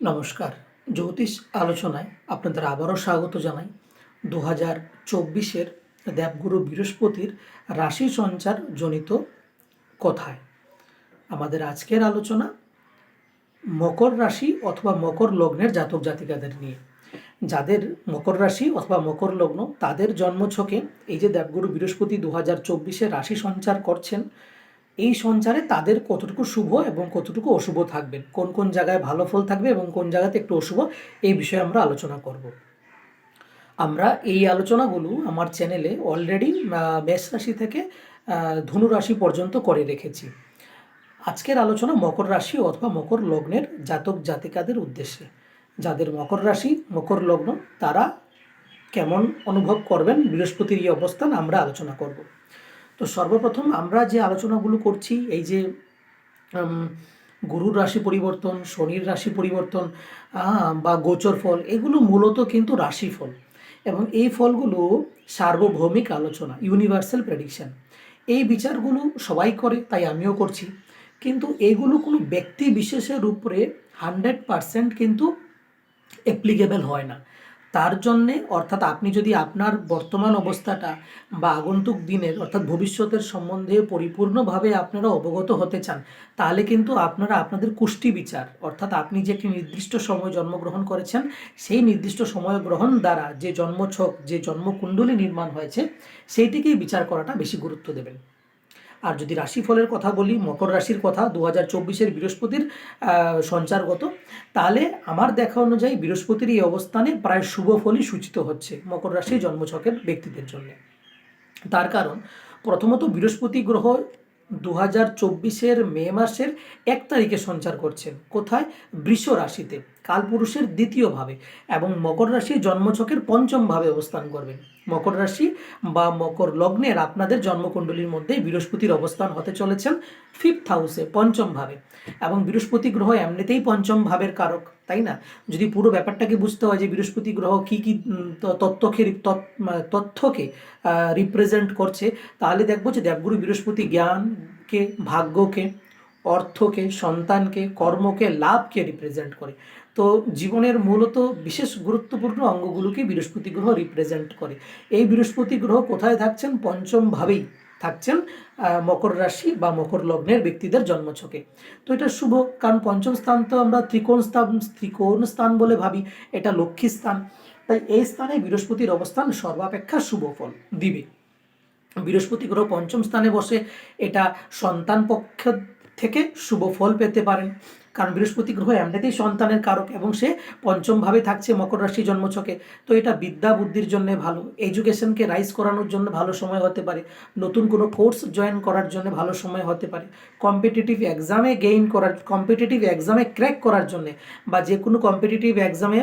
নমস্কার। জ্যোতিষ আলোচনায় আপনাদের আবারও স্বাগত জানাই। ২০২৪-এর দেবগুরু বৃহস্পতির রাশি সঞ্চার জনিত কথায়। আমাদের আজকের আলোচনা মকর রাশি অথবা মকর লগ্নের জাতক জাতিকাদের নিয়ে। যাদের মকর রাশি অথবা মকর লগ্ন তাদের জন্মছকে এই যে দেবগুরু বৃহস্পতি ২০২৪-এ রাশি সঞ্চার করছেন, এই সঞ্চারে তাদের কতটুকু শুভ এবং কতটুকু অশুভ থাকবেন, কোন কোন জায়গায় ভালো ফল থাকবে এবং কোন জায়গাতে একটু অশুভ, এই বিষয়ে আমরা আলোচনা করব। আমরা এই আলোচনাগুলো আমার চ্যানেলে অলরেডি মেষ রাশি থেকে ধনু রাশি পর্যন্ত করে রেখেছি। আজকের আলোচনা মকর রাশি অথবা মকর লগ্নের জাতক জাতিকাদের উদ্দেশ্যে। যাদের মকর রাশি মকর লগ্ন তারা কেমন অনুভব করবেন বৃহস্পতির এই অবস্থান আমরা আলোচনা করব। তো সর্বপ্রথম আমরা যে আলোচনাগুলো করছি, এই যে গুরুর রাশি পরিবর্তন, শনির রাশি পরিবর্তন বা গোচর ফল, এগুলো মূলত কিন্তু রাশিফল এবং এই ফলগুলো সার্বভৌমিক আলোচনা, ইউনিভার্সাল প্রেডিকশন। এই বিচারগুলো সবাই করে, তাই আমিও করছি, কিন্তু এগুলো কোনো ব্যক্তি বিশেষের উপরে 100% কিন্তু অ্যাপ্লিকেবল হয় না। তার জন্যে অর্থাৎ আপনি যদি আপনার বর্তমান অবস্থাটা বা আগন্তুক দিনের অর্থাৎ ভবিষ্যতের সম্বন্ধে পরিপূর্ণভাবে আপনারা অবগত হতে চান, তাহলে কিন্তু আপনারা আপনাদের কুষ্টি বিচার অর্থাৎ আপনি যে একটি নির্দিষ্ট সময় জন্মগ্রহণ করেছেন সেই নির্দিষ্ট সময় গ্রহণ দ্বারা যে জন্মছক, যে জন্মকুণ্ডলী নির্মাণ হয়েছে, সেইটিকেই বিচার করাটা বেশি গুরুত্ব দেবেন। আর যদি রাশিফলের কথা বলি, মকর রাশির কথা ২০২৪-এর বৃহস্পতির সঞ্চারগত, তাহলে আমার দেখা অনুযায়ী বৃহস্পতির এই অবস্থানে প্রায় শুভ ফলই সূচিত হচ্ছে মকর রাশির জন্মছকের ব্যক্তিদের জন্য। তার কারণ প্রথমত বৃহস্পতি গ্রহ ২০২৪-এর মে মাসের ১ তারিখে সঞ্চার করছেন কোথায়? বৃষ রাশিতে, কালপুরুষের দ্বিতীয় ভাবে, এবং মকর রাশির জন্মছকের পঞ্চম ভাবে অবস্থান করবেন। মকর রাশি বা মকর লগ্নের আপনাদের জন্মকুণ্ডলীর মধ্যে বৃহস্পতির অবস্থান হতে চলেছেন 5th হাউসে, পঞ্চম ভাবে, এবং বৃহস্পতি গ্রহ এমনিতেই পঞ্চম ভাবের কারক, তাই না? যদি পুরো ব্যাপারটাকে বুঝতে হয় যে বৃহস্পতি গ্রহ কী কী তথ্যকে রিপ্রেজেন্ট করছে, তাহলে দেখবো যে দেবগুরু বৃহস্পতি জ্ঞানকে, ভাগ্যকে, অর্থকে, সন্তানকে, কর্মকে, লাভকে রিপ্রেজেন্ট করে। তো জীবনের মূলত বিশেষ গুরুত্বপূর্ণ অঙ্গগুলোকে বৃহস্পতি গ্রহ রিপ্রেজেন্ট করে। এই বৃহস্পতি গ্রহ কোথায় থাকছেন? পঞ্চম ভাবেই থাকছেন মকর রাশি বা মকর লগ্নের ব্যক্তিদের জন্মছকে। তো এটা শুভ, কারণ পঞ্চম স্থান তো আমরা ত্রিকোণ স্থান বলে ভাবি, এটা লক্ষ্মী স্থান, তাই এই স্থানে বৃহস্পতির অবস্থান সর্বাপেক্ষা শুভ ফল দিবে। বৃহস্পতি গ্রহ পঞ্চম স্থানে বসে এটা সন্তান পক্ষ থেকে শুভ ফল পেতে পারেন, কারণ বৃহস্পতি গ্রহ এমনিতেই সন্তানের কারক এবং সে পঞ্চমভাবে থাকছে মকর রাশি জন্মছকে। তো এটা বিদ্যা বুদ্ধির জন্য ভালো, এডুকেশনকে রাইজ করানোর জন্য ভালো সময় হতে পারে, নতুন কোনো কোর্স জয়েন করার জন্য ভালো সময় হতে পারে, কম্পিটিটিভ এক্সামে ক্র্যাক করার জন্যে বা যে কোনো কম্পিটিটিভ এক্সামে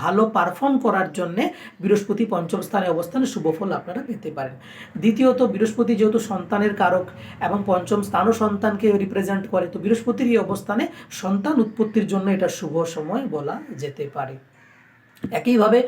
ভালো পারফর্ম করার জন্যে বৃহস্পতি পঞ্চম স্থানে অবস্থানে শুভ ফল আপনারা পেতে পারেন। দ্বিতীয়ত বৃহস্পতি যেহেতু সন্তানের কারক এবং পঞ্চম স্থানও সন্তানকে রিপ্রেজেন্ট করে, তো বৃহস্পতির এই অবস্থানে সন্তান উৎপত্তির জন্য এটা শুভ সময় বলা যেতে পারে। একইভাবে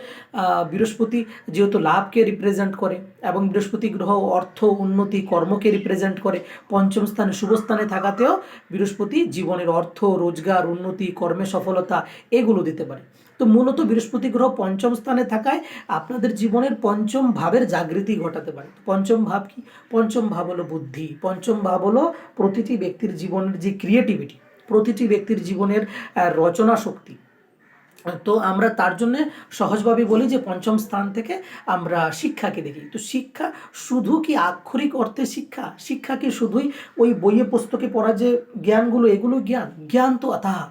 বৃহস্পতি যেহেতু লাভকে রিপ্রেজেন্ট করে এবং বৃহস্পতি গ্রহ অর্থ, উন্নতি, কর্মকে রিপ্রেজেন্ট করে, পঞ্চম স্থানে শুভ স্থানে থাকাতেও বৃহস্পতি জীবনের অর্থ, রোজগার, উন্নতি, কর্মে সফলতা এগুলো দিতে পারে। তো মূলত বৃহস্পতি গ্রহ পঞ্চম স্থানে থাকায় আপনাদের জীবনের পঞ্চম ভাবের জাগৃতি ঘটাতে পারে। পঞ্চম ভাব কি? পঞ্চম ভাব হলো বুদ্ধি, পঞ্চম ভাব হলো প্রতিটি ব্যক্তির জীবনের যে ক্রিয়েটিভিটি, প্রতিটি ব্যক্তির জীবনের রচনা শক্তি। তো আমরা তার জন্য সহজভাবে বলি যে পঞ্চম স্থান থেকে আমরা শিক্ষাকে দেখি। তো শিক্ষা শুধু কি আক্ষরিক অর্থে শিক্ষা? শিক্ষা কি শুধুই ওই বইয়ে পুস্তকে পড়া যে জ্ঞানগুলো, এগুলো জ্ঞান? জ্ঞান তো আথাহ,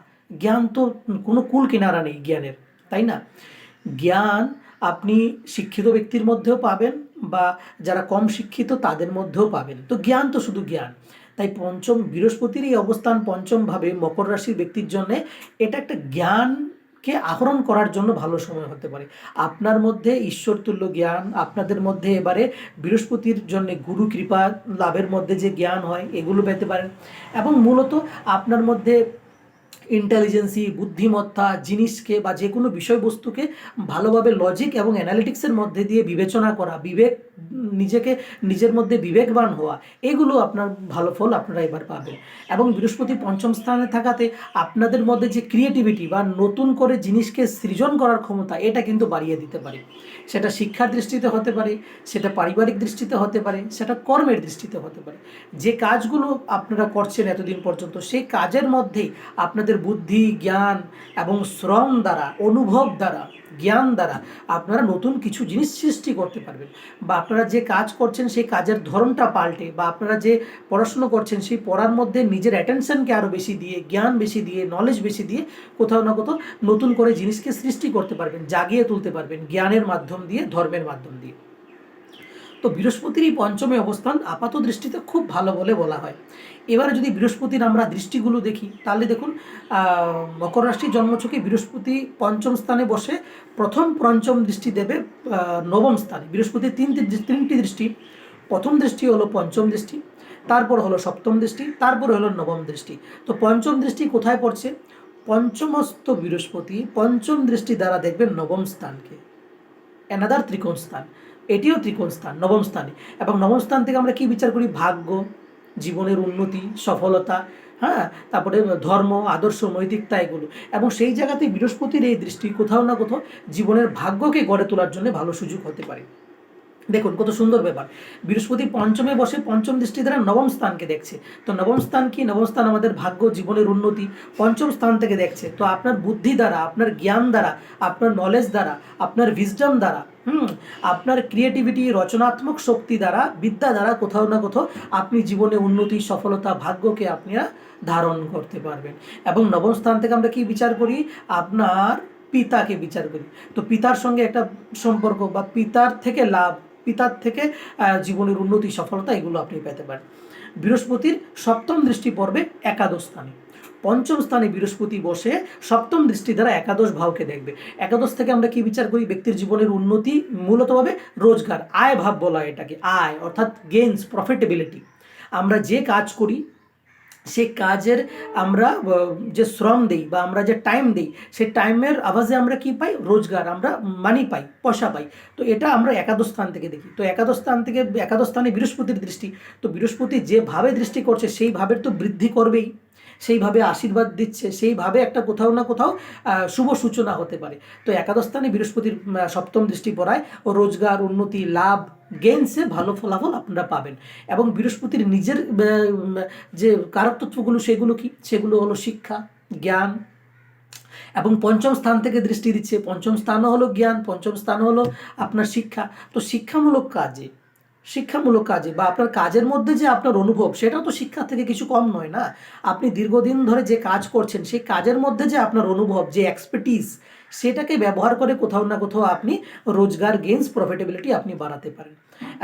জ্ঞান তো কোনো কুল কিনারা নেই জ্ঞানের, তাই না? জ্ঞান আপনি শিক্ষিত ব্যক্তির মধ্যেও পাবেন বা যারা কম শিক্ষিত তাদের মধ্যেও পাবেন। তো জ্ঞান তো শুধু জ্ঞান। তাই পঞ্চম বৃহস্পতির এই অবস্থান পঞ্চমভাবে মকর রাশির ব্যক্তির জন্য এটা একটা জ্ঞানকে আহরণ করার জন্য ভালো সময় হতে পারে। আপনার মধ্যে ঈশ্বরতুল্য জ্ঞান, আপনাদের মধ্যে এবারে বৃহস্পতির জন্য গুরু কৃপা লাভের মধ্যে যে জ্ঞান হয় এগুলো পেতে পারেন, এবং মূলত আপনার মধ্যে ইন্টেলিজেন্সি, বুদ্ধিমত্তা, জিনিসকে বা যে কোনো বিষয়বস্তুকে ভালোভাবে লজিক এবং অ্যানালিটিক্সের মধ্যে দিয়ে বিবেচনা করা, বিবেক নিজেকে নিজের মধ্যে বিবেকবান হওয়া, এগুলো আপনার ভালো ফল আপনারা এবার পাবেন। এবং বৃহস্পতি পঞ্চম স্থানে থাকাতে আপনাদের মধ্যে যে ক্রিয়েটিভিটি বা নতুন করে জিনিসকে সৃজন করার ক্ষমতা, এটা কিন্তু বাড়িয়ে দিতে পারে। সেটা শিক্ষার দৃষ্টিতে হতে পারে, সেটা পারিবারিক দৃষ্টিতে হতে পারে, সেটা কর্মের দৃষ্টিতে হতে পারে। যে কাজগুলো আপনারা করছেন এতদিন পর্যন্ত, সেই কাজের মধ্যেই আপনাদের বুদ্ধি, জ্ঞান এবং শ্রম দ্বারা, অনুভব দ্বারা, জ্ঞান দ্বারা আপনারা নতুন কিছু জিনিস সৃষ্টি করতে পারবেন। বা আপনারা যে কাজ করছেন সেই কাজের ধরনটা পাল্টে, বা আপনারা যে পড়াশুনো করছেন সেই পড়ার মধ্যে নিজের অ্যাটেনশনকে আরও বেশি দিয়ে, জ্ঞান বেশি দিয়ে, নলেজ বেশি দিয়ে কোথাও না কোথাও নতুন করে জিনিসকে সৃষ্টি করতে পারবেন, জাগিয়ে তুলতে পারবেন জ্ঞানের মাধ্যম দিয়ে, ধর্মের মাধ্যম দিয়ে। তো বৃহস্পতির এই পঞ্চমে অবস্থান আপাত দৃষ্টিতে খুব ভালো বলে বলা হয়। এবারে যদি বৃহস্পতির আমরা দৃষ্টিগুলো দেখি, তাহলে দেখুন মকর রাশির জন্মছকে বৃহস্পতি পঞ্চম স্থানে বসে প্রথম পঞ্চম দৃষ্টি দেবে নবম স্থানে। বৃহস্পতির তিনটি দৃষ্টি, প্রথম দৃষ্টি হলো পঞ্চম দৃষ্টি, তারপর হলো সপ্তম দৃষ্টি, তারপরে হলো নবম দৃষ্টি। তো পঞ্চম দৃষ্টি কোথায় পড়ছে? পঞ্চমস্ত বৃহস্পতি পঞ্চম দৃষ্টি দ্বারা দেখবেন নবম স্থানকে, অ্যানাদার ত্রিকোণ স্থান, এটিও ত্রিকোণ স্থান, নবম স্থানে। এবং নবম স্থান থেকে আমরা কি বিচার করি? ভাগ্য, জীবনের উন্নতি, সফলতা, হ্যাঁ, তারপরে ধর্ম, আদর্শ, নৈতিকতা, এগুলো। এবং সেই জায়গাতে বৃহস্পতির এই দৃষ্টি কোথাও না কোথাও জীবনের ভাগ্যকে গড়ে তোলার জন্য ভালো সুযোগ হতে পারে। দেখুন কত সুন্দর ব্যাপার, বৃহস্পতি পঞ্চমে বসে পঞ্চম দৃষ্টি দ্বারা নবম স্থানকে দেখছে। তো নবম স্থান কি? নবম স্থান আমাদের ভাগ্য, জীবনের উন্নতি। পঞ্চম স্থান থেকে দেখছে, তো আপনার বুদ্ধি দ্বারা, আপনার জ্ঞান দ্বারা, আপনার নলেজ দ্বারা, আপনার ভিজডম দ্বারা, আপনার ক্রিয়েটিভিটি, রচনাত্মক শক্তি দ্বারা, বিদ্যা দ্বারা কোথাও না কোথাও আপনি জীবনে উন্নতি, সফলতা, ভাগ্যকে আপনারা ধারণ করতে পারবেন। এবং নবম স্থান থেকে আমরা কি বিচার করি? আপনার পিতাকে বিচার করি। তো পিতার সঙ্গে একটা সম্পর্ক, বা পিতার থেকে লাভ, পিতার থেকে জীবনের উন্নতি, সফলতা, এগুলো আপনি পেতে পারেন। বৃহস্পতির সপ্তম দৃষ্টি পড়বে একাদশ স্থানে। পঞ্চম স্থানে বৃহস্পতি বসে সপ্তম দৃষ্টি দ্বারা একাদশ ভাবকে দেখবে। একাদশ থেকে আমরা কি বিচার করি? ব্যক্তির জীবনের উন্নতি, মূলতভাবে রোজগার, আয় ভাব বলা হয় এটাকে, আয় অর্থাৎ গেইনস, প্রফিটেবিলিটি। আমরা যে কাজ করি সেই কাজের আমরা যে শ্রম দিই বা আমরা যে টাইম দিই, সেই টাইমের আভাসে আমরা কি পাই? রোজগার, আমরা মানি পাই, পয়সা পাই। তো এটা আমরা একাদশ স্থান থেকে দেখি। তো একাদশ স্থান থেকে, একাদশ স্থানে বৃহস্পতির দৃষ্টি, তো বৃহস্পতি যেভাবে দৃষ্টি করছে সেইভাবে তো বৃদ্ধি করবেই, সেইভাবে আশীর্বাদ দিচ্ছে, সেইভাবে একটা কোথাও না কোথাও শুভ সূচনা হতে পারে। তো একাদশ স্থানে বৃহস্পতির সপ্তম দৃষ্টি পড়ায় ও রোজগার, উন্নতি, লাভ, গেইনসে ভালো ফলাফল আপনারা পাবেন। এবং বৃহস্পতির নিজের যে কারকতত্ত্বগুলো, সেগুলো কি? সেগুলো হলো শিক্ষা, জ্ঞান। এবং পঞ্চম স্থান থেকে দৃষ্টি দিচ্ছে, পঞ্চম স্থানও হলো জ্ঞান, পঞ্চম স্থানও হলো আপনার শিক্ষা। তো শিক্ষামূলক কাজে বা আপনার কাজের মধ্যে যে আপনার অনুভব, সেটাও তো শিক্ষা থেকে কিছু কম নয় না। আপনি দীর্ঘদিন ধরে যে কাজ করছেন, সেই কাজের মধ্যে যে আপনার অনুভব, যে এক্সপার্টিস, সেটাকে ব্যবহার করে কোথাও না কোথাও আপনি রোজগার, গেইনস, প্রফিটেবিলিটি আপনি বাড়াতে পারেন।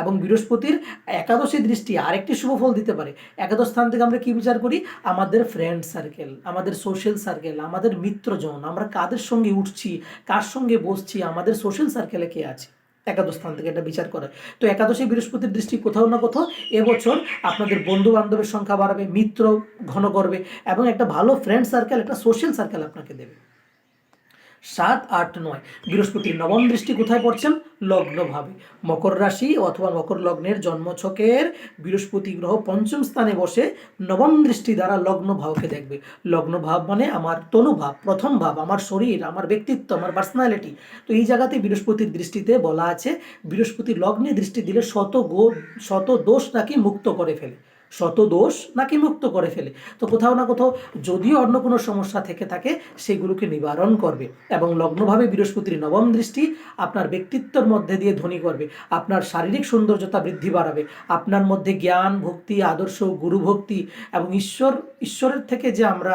এবং বৃহস্পতির একাদশী দৃষ্টি আরেকটি শুভ ফল দিতে পারে। একাদশ স্থান থেকে আমরা কি বিচার করি? আমাদের ফ্রেন্ড সার্কেল, আমাদের সোশ্যাল সার্কেল, আমাদের মিত্রজন, আমরা কাদের সঙ্গে উঠছি, কার সঙ্গে বসছি, আমাদের সোশ্যাল সার্কেলে কে আছে, একাদশ স্থান থেকে এটা বিচার করে। তো একাদশী বৃহস্পতির দৃষ্টি কোথাও না কোথাও এবছর আপনাদের বন্ধু বান্ধবের সংখ্যা বাড়াবে, মিত্র ঘন করবে, এবং একটা ভালো ফ্রেন্ড সার্কেল, একটা সোশ্যাল সার্কেল আপনাকে দেবে। 7, 8, 9 বৃহস্পতির নবম দৃষ্টি কোথায় পড়ছেন? লগ্নভাবে। মকর রাশি অথবা মকর লগ্নের জন্মছকের বৃহস্পতি গ্রহ পঞ্চম স্থানে বসে নবম দৃষ্টি দ্বারা লগ্ন ভাবকে দেখবে। লগ্ন ভাব মানে আমার তনুভাব, প্রথম ভাব, আমার শরীর, আমার ব্যক্তিত্ব, আমার পার্সোনালিটি। তো এই জায়গাতে বৃহস্পতির দৃষ্টিতে বলা আছে, বৃহস্পতি লগ্নে দৃষ্টি দিলে শত দোষ নাকি মুক্ত করে ফেলে, শত দোষ নাকি মুক্ত করে ফেলে। তো কোথাও না কোথাও যদিও অন্য কোনো সমস্যা থেকে থাকে, সেগুলোকে নিবারণ করবে। এবং লগ্নভাবে বৃহস্পতির নবম দৃষ্টি আপনার ব্যক্তিত্বের মধ্যে দিয়ে ধনী করবে, আপনার শারীরিক সৌন্দর্যতা বৃদ্ধি বাড়াবে, আপনার মধ্যে জ্ঞান, ভক্তি, আদর্শ, গুরু ভক্তি এবং ঈশ্বরের থেকে যে আমরা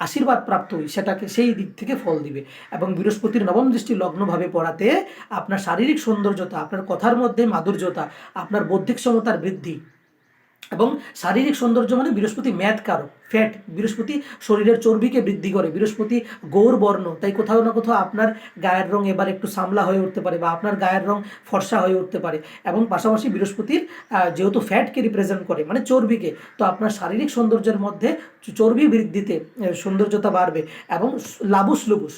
আশীর্বাদ প্রাপ্ত হই, সেটাকে সেই দিক থেকে ফল দিবে। এবং বৃহস্পতির নবম দৃষ্টি লগ্নভাবে পড়াতে আপনার শারীরিক সৌন্দর্যতা, আপনার কথার মধ্যে মাধুর্যতা, আপনার বৌদ্ধিক ক্ষমতার বৃদ্ধি। এবং শারীরিক সৌন্দর্য মানে বৃহস্পতি ম্যাদ কারক, ফ্যাট, বৃহস্পতি শরীরের চর্বিকে বৃদ্ধি করে, বৃহস্পতি গৌর বর্ণ, তাই কোথাও না কোথাও আপনার গায়ের রং এবার একটু সামলা হয়ে উঠতে পারে, বা আপনার গায়ের রং ফর্সা হয়ে উঠতে পারে। এবং পাশাপাশি বৃহস্পতির যেহেতু ফ্যাটকে রিপ্রেজেন্ট করে, মানে চর্বিকে, তো আপনার শারীরিক সৌন্দর্যের মধ্যে চর্বি বৃদ্ধিতে সৌন্দর্যতা বাড়বে এবং লাবুস লুবুস,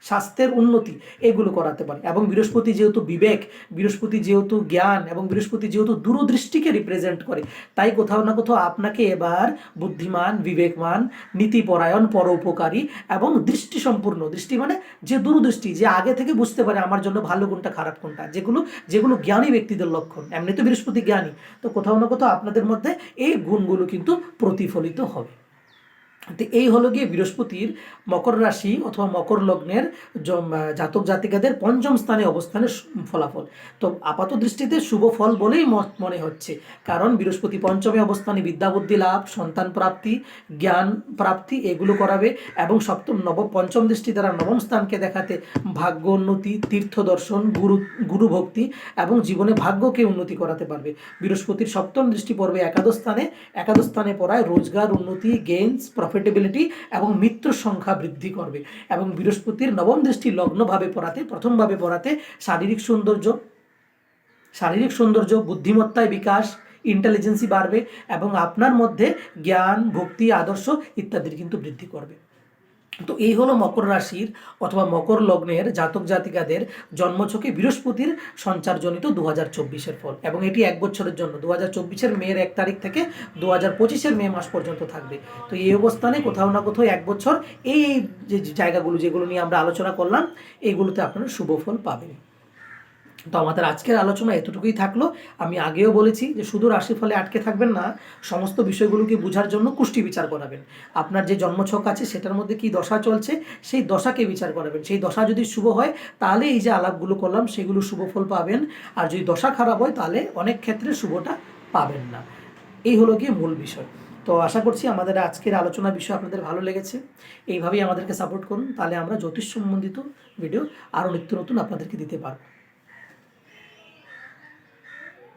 স্বাস্থ্যের উন্নতি, এগুলো করাতে পারে। এবং বৃহস্পতি যেহেতু বিবেক, বৃহস্পতি যেহেতু জ্ঞান এবং বৃহস্পতি যেহেতু দূরদৃষ্টিকে রিপ্রেজেন্ট করে, তাই কোথাও না কোথাও আপনাকে এবার বুদ্ধিমান, বিবেকমান, নীতিপরায়ণ, পরোপকারী এবং দৃষ্টি সম্পূর্ণ, দৃষ্টি মানে যে দূরদৃষ্টি, যে আগে থেকে বুঝতে পারে আমার জন্য ভালো কোনটা খারাপ কোনটা, যেগুলো যেগুলো জ্ঞানী ব্যক্তিদের লক্ষণ। এমনি তো বৃহস্পতি জ্ঞানী, তো কোথাও না কোথাও আপনাদের মধ্যে এই গুণগুলো কিন্তু প্রতিফলিত হবে। তো এই হলো গিয়ে বৃহস্পতির মকর রাশি অথবা মকর লগ্নের জাতক জাতিকাদের পঞ্চম স্থানে অবস্থানের ফলাফল। তো আপাত দৃষ্টিতে শুভ ফল বলেই মনে হচ্ছে, কারণ বৃহস্পতি পঞ্চমে অবস্থানে বিদ্যা বুদ্ধি লাভ, সন্তান প্রাপ্তি, জ্ঞান প্রাপ্তি এগুলো করাবে। এবং পঞ্চম দৃষ্টি দ্বারা নবম স্থানকে দেখাতে ভাগ্য উন্নতি, তীর্থ দর্শন, গুরু ভক্তি এবং জীবনে ভাগ্যকে উন্নতি করাতে পারবে। বৃহস্পতির সপ্তম দৃষ্টি পড়বে একাদশ স্থানে পড়ায় রোজগার উন্নতি, গেইনস, প্রফিটেবিলিটি এবং মিত্র সংখ্যা বৃদ্ধি করবে। এবং বৃহস্পতির নবম দৃষ্টি লগ্নভাবে পড়াতে, প্রথমভাবে পড়াতে শারীরিক সৌন্দর্য, বুদ্ধিমত্তায় বিকাশ, ইন্টেলিজেন্সি বাড়বে এবং আপনার মধ্যে জ্ঞান, ভক্তি, আদর্শ ইত্যাদির কিন্তু বৃদ্ধি করবে। তো এই হলো মকর রাশির অথবা মকর লগ্নের জাতক জাতিকাদের জন্মছকে বৃহস্পতির সঞ্চারজনিত 2024-এর ফল। এবং এটি 1 বছরের জন্য 2024-এর মের 1 তারিখ থেকে 2025-এর মে মাস পর্যন্ত থাকবে। তো এই অবস্থানে কোথাও না কোথাও 1 বছর এই যে জায়গাগুলো যেগুলো নিয়ে আমরা আলোচনা করলাম, এইগুলোতে আপনারা শুভ ফল পাবেন। তো আমাদের আজকের আলোচনা এতটুকুই থাকলো। আমি আগেও বলেছি যে শুধু রাশিফলে আটকে থাকবেন না, সমস্ত বিষয়গুলোকে বোঝার জন্য কুষ্টি বিচার করাবেন। আপনার যে জন্মছক আছে সেটার মধ্যে কি দশা চলছে সেই দশাকে বিচার করাবেন। সেই দশা যদি শুভ হয় তাহলে এই যে আলাপগুলো করলাম সেগুলো শুভ ফল পাবেন, আর যদি দশা খারাপ হয় তাহলে অনেক ক্ষেত্রে শুভটা পাবেন না। এই হলো গিয়ে মূল বিষয়। তো আশা করছি আমাদের আজকের আলোচনার বিষয় আপনাদের ভালো লেগেছে। এইভাবেই আমাদেরকে সাপোর্ট করুন, তাহলে আমরা জ্যোতিষ সম্বন্ধিত ভিডিও আরও নিত্য নতুন আপনাদেরকে দিতে পারবো।